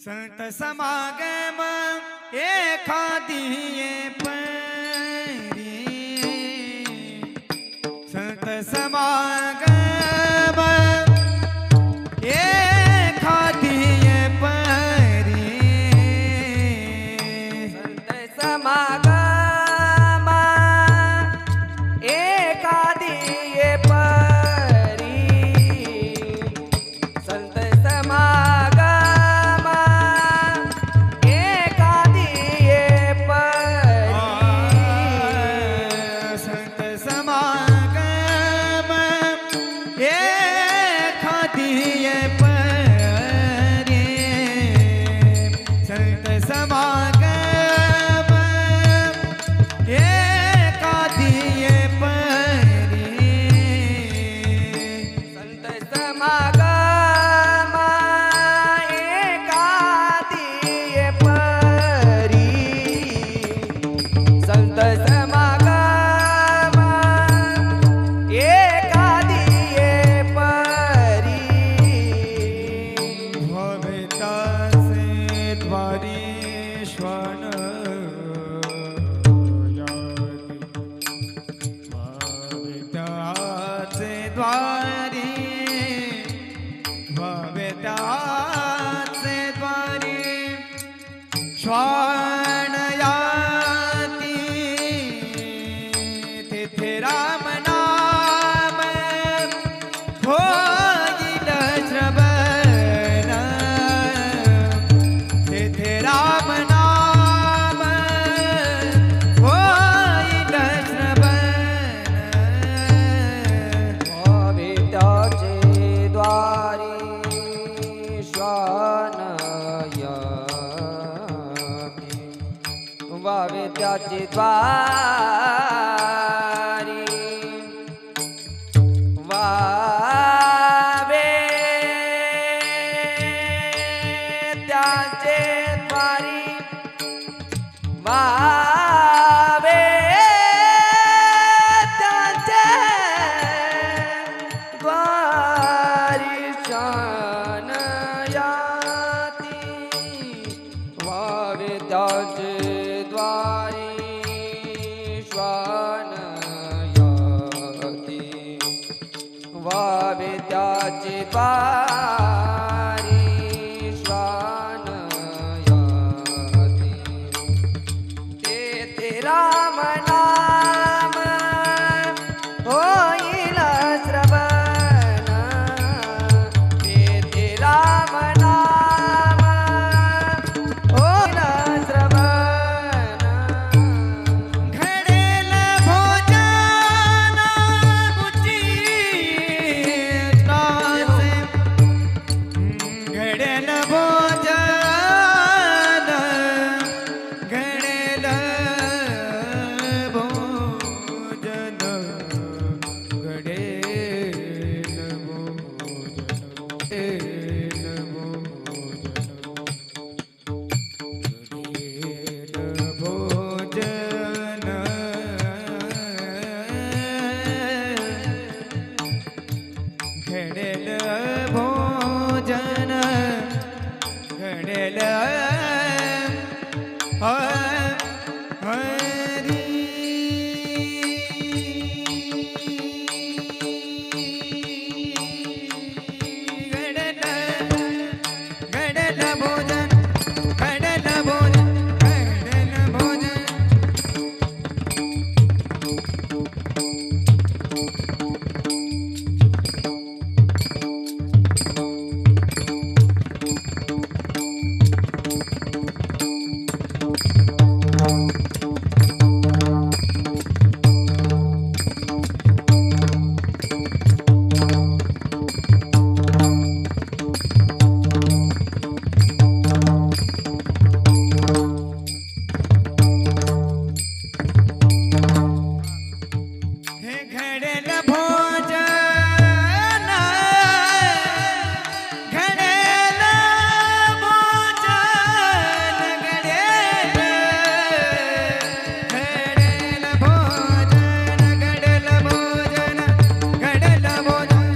संत समागम एखादिये परी संत समागम एखादिये परी संत समागम एखादिये परी संत समागम एखादिये परी संत समागम एखादिये परी संत समागम एखादिये परी संत समागम एखादिये परी संत समागम एखादिये परी भवितासे द्वारी श्वान भवितासे द्वारी भवितासे द्वारी श्वान याती तिथे राम नाम होईल श्रवण तिथे राम नाम होईल श्रवण भविताचे द्वारी श्वान याती भविताचे द्वारी त्याचे द्वारी त्याचे द्वारी शान याती त्याचे द्वारी श्वान याती त्याचे द्वारी श्वान याती तेथे राम नाम होईल श्रवण तेथे राम नाम होईल श्रवण घडेल भोजन उचितासे घडेल भोजन घडेल भोजन घडेल भोजन घडेल भोजन घडेल हरी घडेल घडेल भोजन घडेल भोजन घडेल भोजन हे घडेल भोजन घडेल भोजन घडेल भोजन घडेल भोजन घडेल भोजन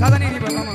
साधा नी रे बाबा